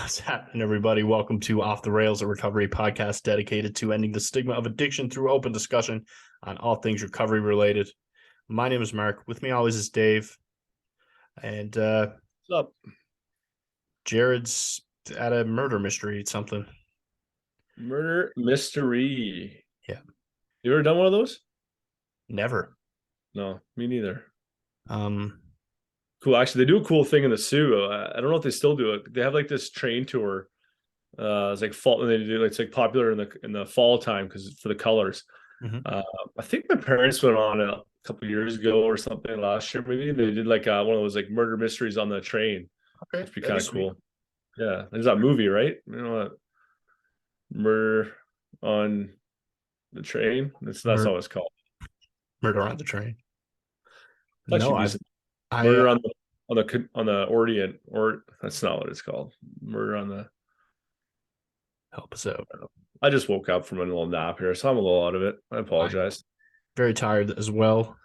What's happening, everybody? Welcome to Off the Rails, a recovery podcast dedicated to ending the stigma of addiction through open discussion on all things recovery related. My name is Mark. With me always is Dave. And What's up? Jared's at a murder mystery, something. Murder mystery. Yeah. You ever done one of those? Never. No, me neither. Um, Cool. Actually, they do a cool thing in the Sioux. I don't know if they still do it. They have like this train tour. It's like fall. They do. It's like popular in the fall time because for the colors. mhm. I think my parents went on a couple years ago or something last year. Maybe they did like one of those like murder mysteries on the train. Okay, Which would be that'd kind be of sweet. cool. Yeah, there's that movie, right? You know what? Murder on the train. That's Mur- all it's called. Murder on the Train. It's actually No, decent. I Murder on the Orient, or that's not what it's called. Murder on the. help us out. I just woke up from a little nap here, so I'm a little out of it. I I'm apologize. very tired as well.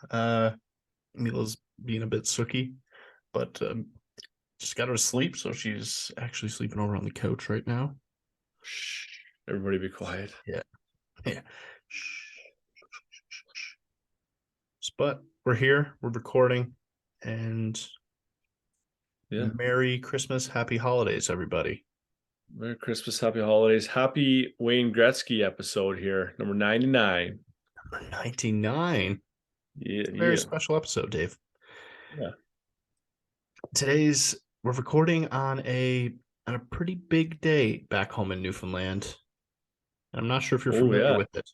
Mila's being a bit sooky, but just got her to sleep, so she's actually sleeping over on the couch right now. Shh. Everybody be quiet. Yeah. But we're here, we're recording, and Yeah. Merry Christmas, Happy Holidays, everybody. Merry Christmas, Happy Holidays. Happy Wayne Gretzky episode here, number 99. Number 99. Yeah, It's a very yeah. special episode, Dave. Yeah. We're recording on a pretty big day back home in Newfoundland. I'm not sure if you're Oh, familiar yeah. with it.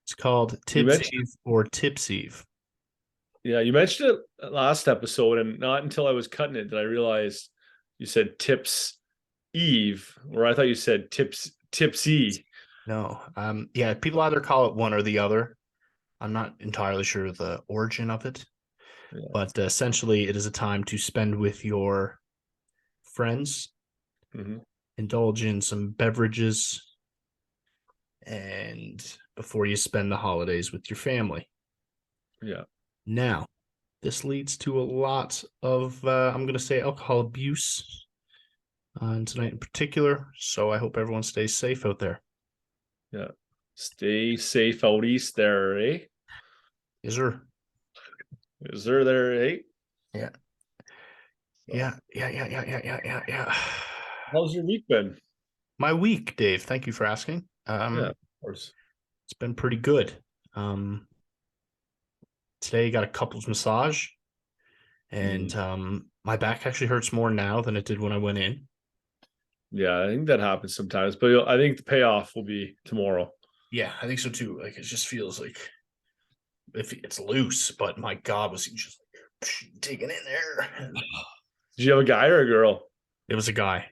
It's called You Tibbs mentioned, Eve or Tips Eve. yeah, you mentioned it last episode, and not until I was cutting it did I realize you said Tips Eve, or I thought you said Tipsy. No, yeah, people either call it one or the other. I'm not entirely sure the origin of it, Yeah. but essentially it is a time to spend with your friends, Mm-hmm. indulge in some beverages, and before you spend the holidays with your family. Yeah. Now, this leads to a lot of, I'm going to say, alcohol abuse tonight in particular. So I hope everyone stays safe out there. Yeah. Stay safe out east there, eh? Is there? Is there, eh? Yeah. Yeah. How's your week been? My week, Dave. Thank you for asking. Yeah, of course. It's been pretty good. Today I got a couples massage, and my back actually hurts more now than it did when I went in. Yeah, I think that happens sometimes, but I think the payoff will be tomorrow. Yeah, I think so too. Like it just feels like if it's loose, but my God, was he just digging in there? Did you have a guy or a girl? It was a guy.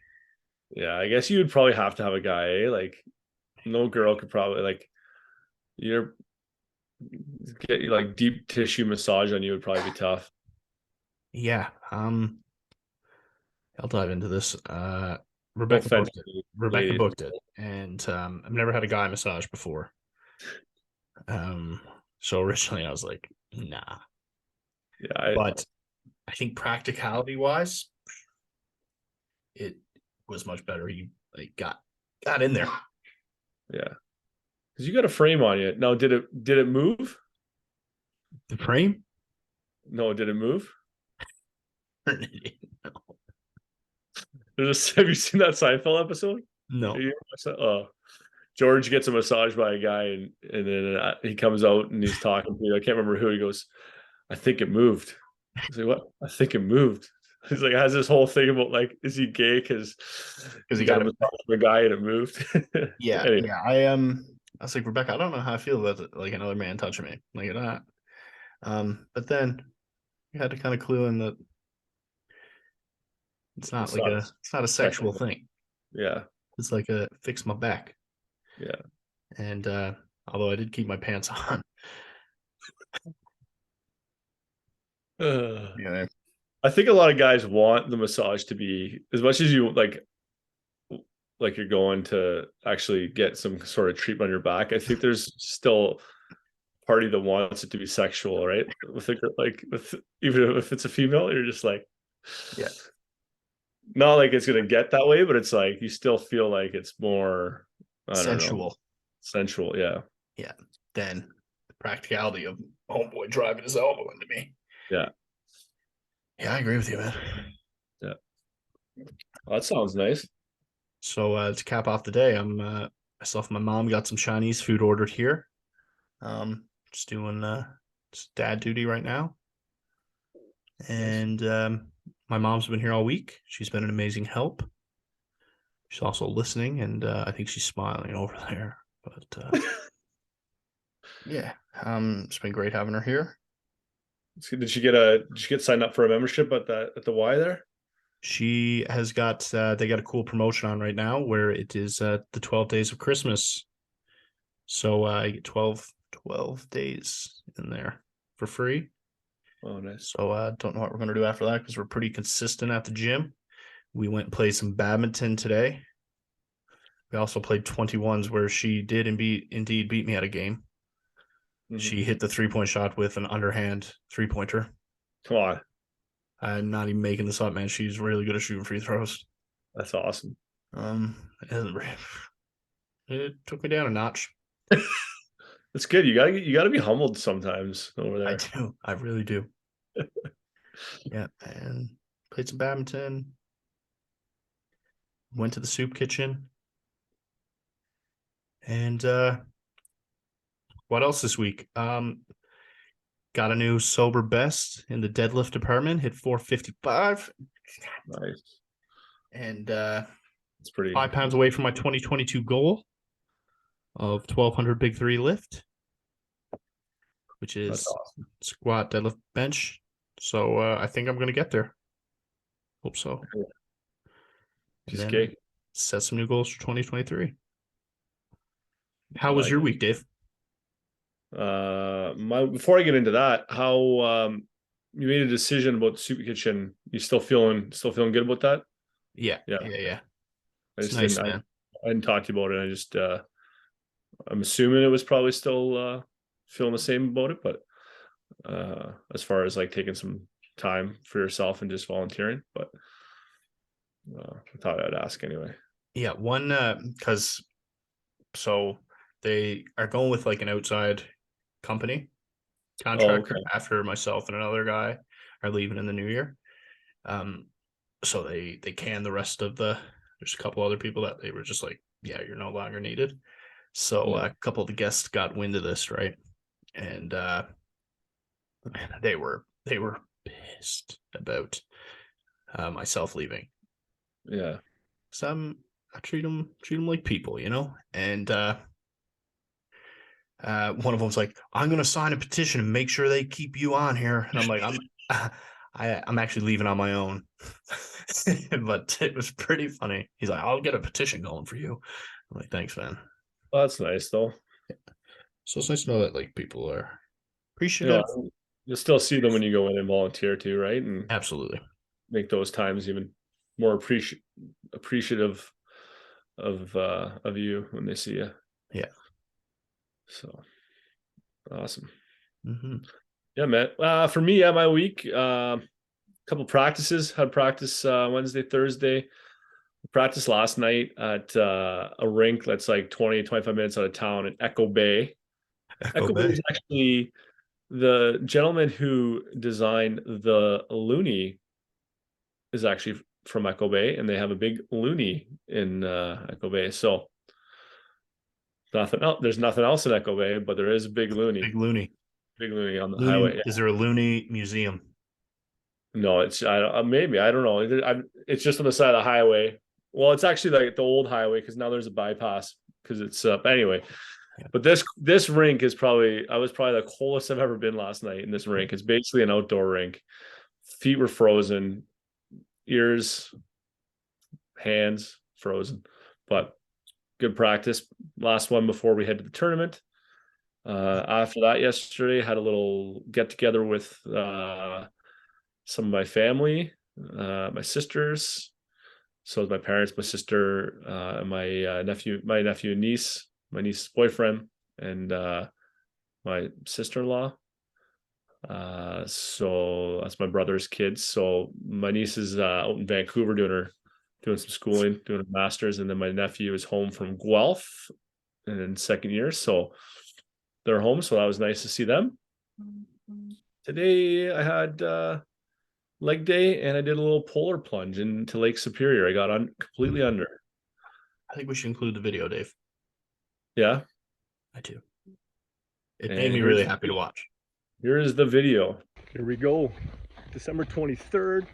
Yeah, I guess you would probably have to have a guy, eh? Like, no girl could probably you're get like deep tissue massage on you would probably be tough. Yeah. I'll dive into this. No Rebecca offense, booked it. Rebecca ladies. booked it, and I've never had a guy massage before. So originally I was like, nah. Yeah, But I think practicality wise, it was much better. He like got in there. yeah. Because you got a frame on you. Now, did it move? The frame? No, did it move? No. Have you seen that Seinfeld episode? No. George gets a massage by a guy, and then he comes out and he's talking to me. I can't remember who. He goes, "I think it moved." He's like, "What? I think it moved." He's like, has this whole thing about like, is he gay because He he got got a it. massage from a guy and it moved? Yeah, Anyway, yeah. I was like, Rebecca, I don't know how I feel about like another man touching me like that. But then you had to kind of clue in that it's not like it's not a sexual sexual. thing. Yeah, It's like a fix my back. yeah. And although I did keep my pants on. Yeah. I think a lot of guys want the massage to be as much as you like you're going to actually get some sort of treatment on your back. I think there's still a party that wants it to be sexual, right? With even if it's a female, you're just like, Yeah. not like it's gonna get that way, but it's like you still feel like it's more, I don't know, Sensual. sensual. Yeah. Yeah. Than the practicality of homeboy driving his elbow into me. Yeah. Yeah, I agree with you, man. Yeah. Well, that sounds nice. So to cap off the day, I'm myself and my mom got some Chinese food ordered here. Just doing just dad duty right now. Nice. And my mom's been here all week. She's been an amazing help. She's also listening, and I think she's smiling over there. But yeah, it's been great having her here. So did she get signed up for a membership at the Y there? She has got they got a cool promotion on right now where it is the 12 days of Christmas. So I get 12 days in there for free. Oh, nice. So I don't know what we're going to do after that because we're pretty consistent at the gym. We went and played some badminton today. We also played 21s where she did indeed beat me at a game. Mhm. She hit the 3-point shot with an underhand 3-pointer. Come on. I'm not even making this up, man. She's really good at shooting free throws. That's awesome. It took me down a notch. That's good. You gotta be humbled sometimes over I there. do. I really do. Yeah, and played some badminton. Went to the soup kitchen. And what else this week? Got a new sober best in the deadlift department. Hit 455, Nice. and It's pretty. 5 pounds away from my 2022 goal of 1,200 big three lift, which That's is awesome. squat, deadlift, bench. So I think I'm gonna get there. Hope so. And Piece of then cake. set some new goals for 2023. I How was like your it. week, Dave? My before I get into that, how you made a decision about the soup kitchen? You still feeling good about that? Yeah, Yeah. yeah. I It's just nice, man. I didn't talk to you about it. I'm assuming it was probably still feeling the same about it, but as far as like taking some time for yourself and just volunteering, but I thought I'd ask anyway. Yeah, one because so they are going with like an outside company Oh, contractor okay. after myself and another guy are leaving in the new year. Um, so they canned the rest of the. There's a couple other people that they were just like, yeah, you're no longer needed. So Yeah. a couple of the guests got wind of this, right? And they were pissed about myself leaving. Yeah. Some I treat them like people, you know. And one of them's like, I'm gonna sign a petition and make sure they keep you on here. And I'm like, I'm actually leaving on my own. But it was pretty funny. He's like, I'll get a petition going for you. I'm like, thanks, man. Well, that's nice though. So it's nice to know that like people are You know, appreciative. you'll still see them when you go in and volunteer too, right? And Absolutely. make those times even more appreciative of you when they see you. Yeah. So awesome. Mm-hmm. Yeah, man. For me, yeah, my week, couple practices. Had practice Wednesday, Thursday. Practice last night at a rink that's like 20, 25 minutes out of town in Echo Bay. Echo Echo Bay Bay. is actually the gentleman who designed the Looney is actually from Echo Bay, and they have a big Looney in Echo Bay. So nothing else. There's nothing else in Echo Bay, but there is a Big Looney. big Looney on the Looney. highway. Yeah. Is there a Looney museum? No, it's maybe I don't know. It's just on the side of the highway. Well, it's actually like the old highway because now there's a bypass because it's anyway. Yeah. But this rink is probably I was probably the coldest I've ever been last night in this rink. It's basically an outdoor rink. Feet were frozen, ears, hands frozen, but good practice. Last one before we head to the tournament. After that, yesterday had a little get together with some of my family, my sisters. So my parents, my sister, my nephew and niece, my niece's boyfriend, and my sister-in-law. So that's my brother's kids. So my niece is out in Vancouver doing some schooling, doing a master's, and then my nephew is home from Guelph and in second year. So they're home. So that was nice to see them. Today I had leg day and I did a little polar plunge into Lake Superior. I got completely under. I think we should include the video, Dave. Yeah. I do. It And made me really happy to watch. Here is the video. Here we go. December 23rd.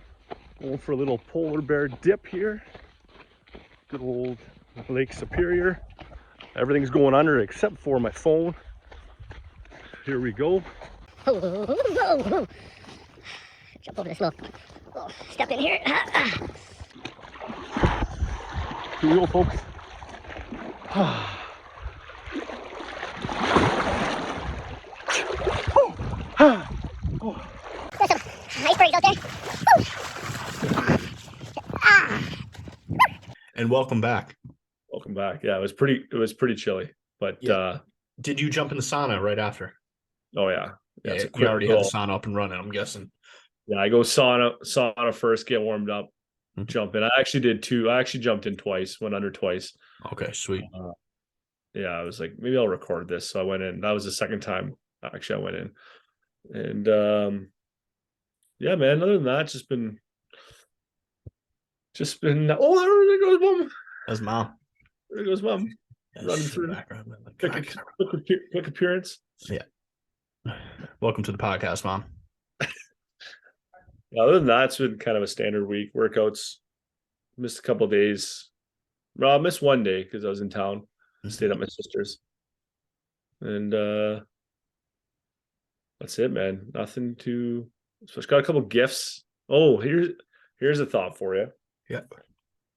Going for a little polar bear dip here. Good old Lake Superior. Everything's going under except for my phone. Here we go. Jump over this little step in here. Here we go, folks. There's some icebergs out there. And welcome back. Welcome back. Yeah, it was pretty chilly. But Yeah. Did you jump in the sauna right after? Oh yeah. Yeah, it's a you already had the little- sauna up and running, I'm guessing. Yeah, I go sauna first, get warmed up, Mhm. jump in. I actually did two. I actually jumped in twice, went under twice. Okay, sweet. Yeah, I was like, maybe I'll record this. So I went in. That was the second time actually I went in. And yeah, man, other than that, just been oh, there goes mom. That's mom. There goes mom. Yeah, Running she's in through. the background. Like, Quick appearance. welcome to the podcast, Mom. Other than that, it's been kind of a standard week. Workouts. Missed a couple of days. Well, I missed one day because I was in town. Stayed at my sister's. And that's it, man. Nothing to. So it's got a couple gifts. Oh, here's a thought for you. Yeah.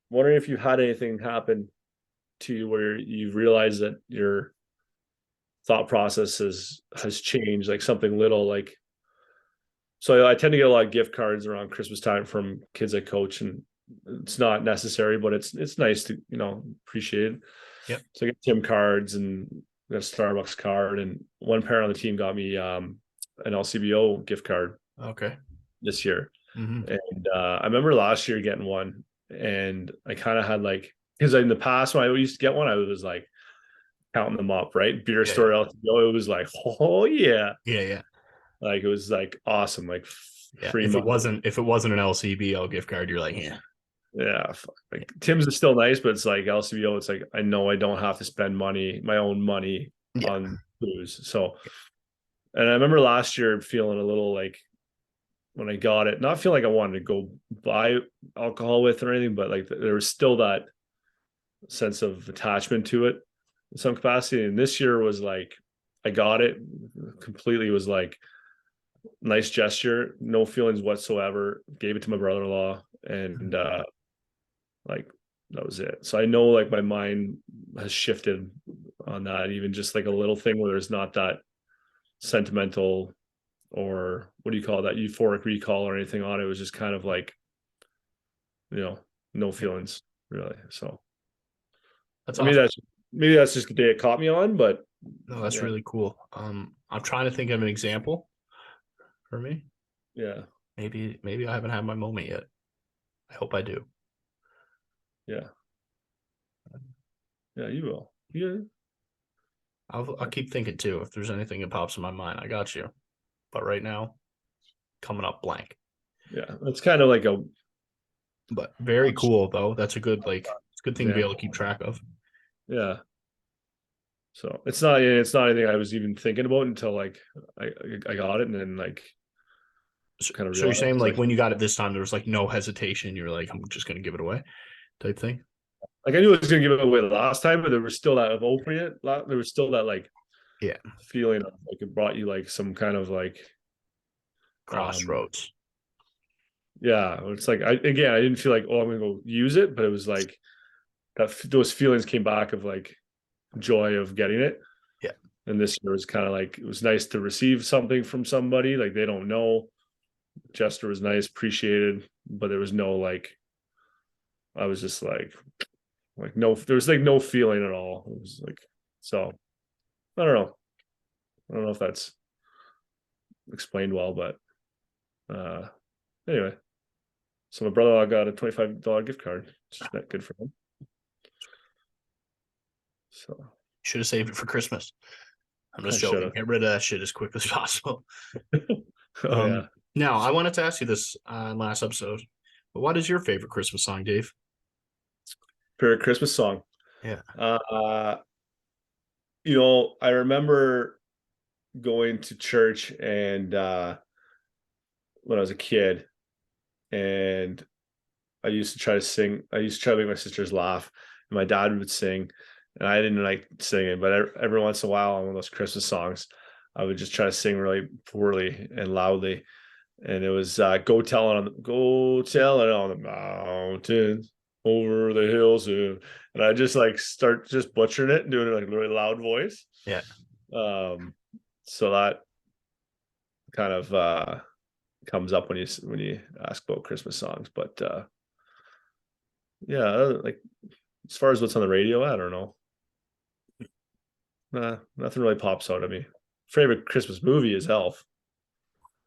Wondering if you had anything happen to you where you realize that your thought process has changed, like something little, like. So I tend to get a lot of gift cards around Christmas time from kids I coach, and it's not necessary, but it's nice to appreciate it. Yep. So I get Tim cards and a Starbucks card, and one parent on the team got me an LCBO gift card Okay. this year. Mhm. And I remember last year getting one, and I kind of had like, because in the past when I used to get one, I was like counting them up, right? Beer Yeah, store LCBO, it was like, oh yeah, Yeah. like it was like awesome, like Yeah. free If money. it wasn't an LCBO gift card, you're like, yeah. Yeah, like Tim's is still nice, but it's like LCBO. It's like I know I don't have to spend my own money Yeah. on booze. So, and I remember last year feeling a little like when I got it, not feeling like I wanted to go buy alcohol with or anything, but like there was still that sense of attachment to it in some capacity. And this year was like I got it completely. Was like nice gesture, no feelings whatsoever. Gave it to my brother-in-law, and like that was it. So I know like my mind has shifted on that, even just like a little thing where there's not that sentimental or what do you call that, euphoric recall or anything on it. It was just kind of like, no feelings really. So That's maybe awesome. that's just the day it caught me on, but No, that's yeah. really cool. I'm trying to think of an example for me. Yeah. Maybe I haven't had my moment yet. I hope I do. Yeah. Yeah, you will. Yeah. I'll keep thinking too. If there's anything that pops in my mind, I got you. But right now, coming up blank. Yeah. It's kind of like But very cool though. That's a good it's a good thing to be Yeah. able to keep track of. yeah. So it's not anything I was even thinking about until like I got it, and then like kind of So you're saying realized, when you got it this time, there was like no hesitation. You're like, I'm just gonna give it away, type thing. like I knew I was gonna give it away last time, but there was still that of opening it. There was still that like feeling of like it brought you like some kind of like Crossroads. Yeah, it's like I didn't feel like, oh, I'm gonna go use it, but it was like that those feelings came back of like joy of getting it. Yeah. And this year was kind of like it was nice to receive something from somebody like they don't know. Gesture was nice, appreciated, but there was no like I was just like no, there was like no feeling at all. It was like, so I don't know if that's explained well, but anyway. So my brother-in-law got a $25 gift card. Which is not good for him. So Should have saved it for Christmas. I'm just I joking. should've. Get rid of that shit as quick as possible. Oh yeah. Now, I wanted to ask you this last episode, but what is your favorite Christmas song, Dave? Favorite Christmas song. Yeah. I remember going to church and when I was a kid, and I used to try to sing. I used to try to make my sisters laugh, and my dad would sing, and I didn't like singing, but every once in a while on one of those Christmas songs, I would just try to sing really poorly and loudly. And it was go tell it on the mountains over the hills, and I just like start just butchering it and doing it like a really loud voice. Yeah. So that kind of comes up when you ask about Christmas songs, but yeah, like as far as what's on the radio, I don't know. Nothing really pops out at me. Favorite Christmas movie is Elf.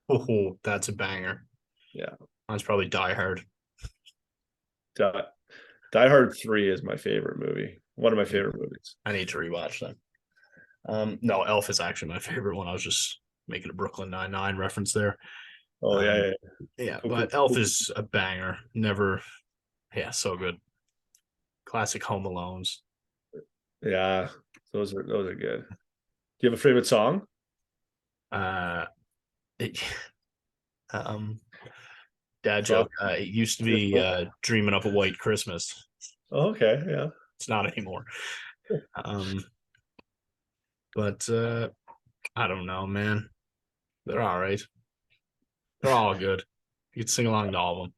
Oh, that's a banger. Yeah. Mine's probably Die Hard. Die Hard 3 is my favorite movie. One of my favorite movies. I need to rewatch them. No, Elf is actually my favorite one. I was just making a Brooklyn Nine-Nine reference there. Oh, yeah. Yeah, Cool, but cool, Elf cool. is a banger. So good. Classic Home Alones. Yeah, those are good. Do you have a favorite song? Dad joke. It used to be Dreaming of a White Christmas. Oh, okay, yeah. It's not anymore. But I don't know, man. They're all right. They're all good. You can sing along to all of them.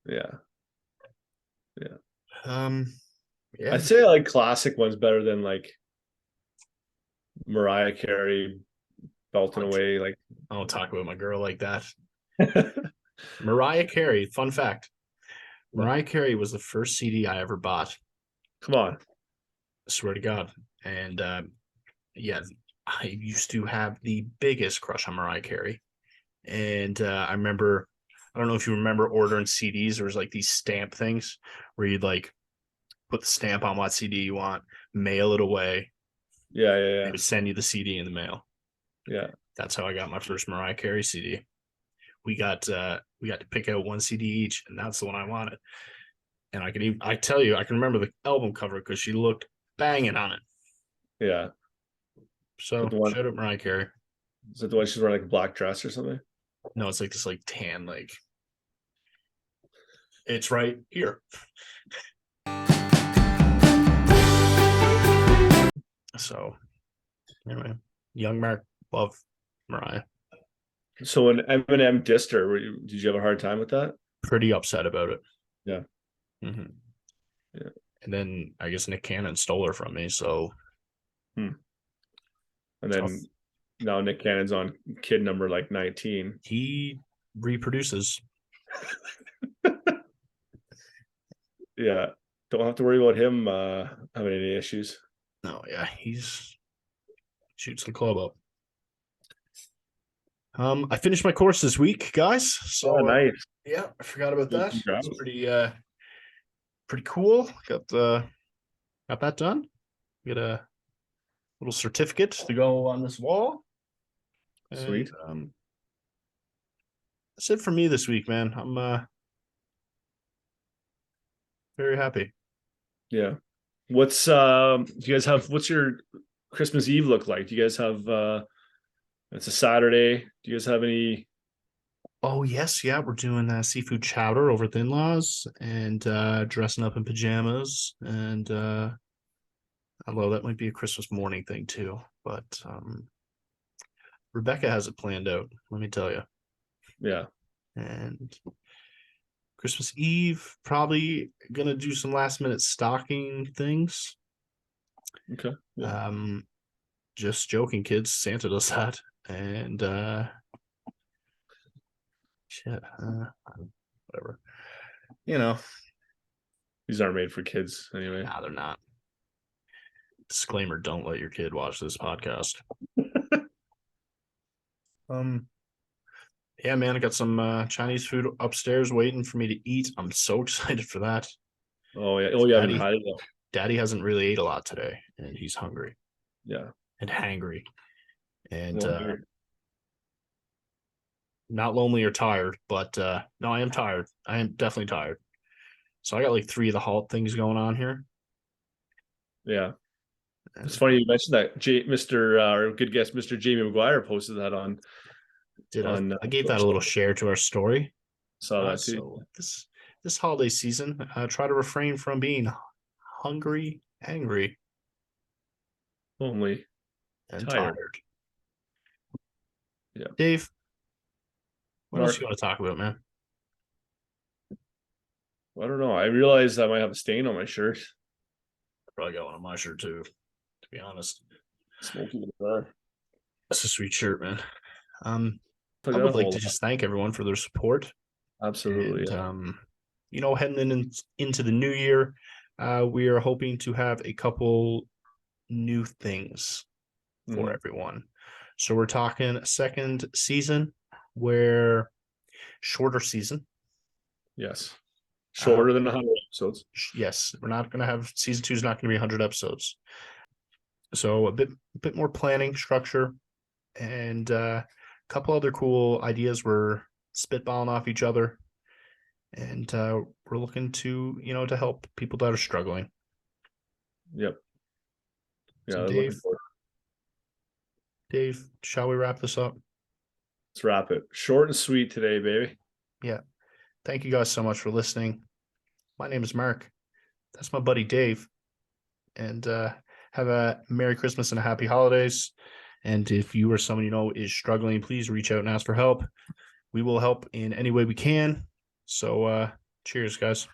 Yeah. Yeah. I'd say I like classic ones better than like Mariah Carey belting away. Like I don't talk about my girl like that. Mariah Carey, fun fact. Mariah Carey was the first CD I ever bought. Come on. I swear to God. And yeah, I used to have the biggest crush on Mariah Carey. And I remember, I don't know if you remember ordering CDs. There was like these stamp things where you'd like put the stamp on what CD you want, mail it away. Yeah. They would send you the CD in the mail. Yeah. That's how I got my first Mariah Carey CD. We got to pick out one CD each, and that's the one I wanted. And I tell you, I can remember the album cover because she looked banging on it. Yeah. So shout out Mariah Carey. Is that the one she's wearing like a black dress or something? No, it's like this like tan, like it's right here. So anyway, young Mark, love Mariah. So when Eminem dissed her, did you have a hard time with that? Pretty upset about it. Yeah. Mm-hmm. Yeah. And then I guess Nick Cannon stole her from me. So. And then now Nick Cannon's on kid number like 19. He reproduces. Yeah. Don't have to worry about him having any issues. No, yeah, he's shoots the club up. I finished my course this week, guys. So nice. Yeah, I forgot about that. Congrats. It's pretty cool. Got that done. Get a little certificate to go on this wall. Sweet. And, that's it for me this week, man. I'm very happy. Yeah. What's your Christmas Eve look like? Do you guys have it's a Saturday. Do you guys have any? Oh yes, yeah, we're doing seafood chowder over at the in-laws and dressing up in pajamas, and although that might be a Christmas morning thing too, but Rebecca has it planned out, let me tell you. Yeah. And Christmas Eve, probably gonna do some last minute stocking things. Okay. Yeah. Just joking, kids. Santa does that. And whatever. You know. These aren't made for kids anyway. Nah, they're not. Disclaimer, don't let your kid watch this podcast. Yeah, man, I got some Chinese food upstairs waiting for me to eat. I'm so excited for that. Oh yeah. Oh, you haven't Daddy, had it yet. Daddy hasn't really ate a lot today, and he's hungry Yeah. and hangry, and No, here. not lonely or tired. But no, I am tired. I am definitely tired. So I got like 3 of the halt things going on here. Yeah. It's funny you mentioned that. Mr. Our good guest, Mr. Jamie McGuire, posted that on. I gave that a little share to our story. Saw that too. So this holiday season, try to refrain from being hungry, angry, Only and tired. tired. Yeah. Dave, what else Mark, you want to talk about, man? I don't know. I realized I might have a stain on my shirt. Probably got one on my shirt too, to be honest. Smoky in the bar. That's a sweet shirt, man. I Took that would a like whole to lot. just thank everyone for their support. Absolutely. And heading into the new year, we are hoping to have a couple new things for everyone. So we're talking a second season, where shorter season. Yes. Shorter than 100 episodes. Yes, we're not going to have season 2 is not going to be 100 episodes. So a bit more planning, structure, and a couple other cool ideas we're spitballing off each other, and we're looking to to help people that are struggling. Yep. Yeah, So Dave, shall we wrap this up? Let's wrap it. Short and sweet today, baby. Yeah. Thank you guys so much for listening. My name is Mark. That's my buddy Dave. And have a Merry Christmas and a Happy Holidays. And if you or someone you know is struggling, please reach out and ask for help. We will help in any way we can. So cheers, guys.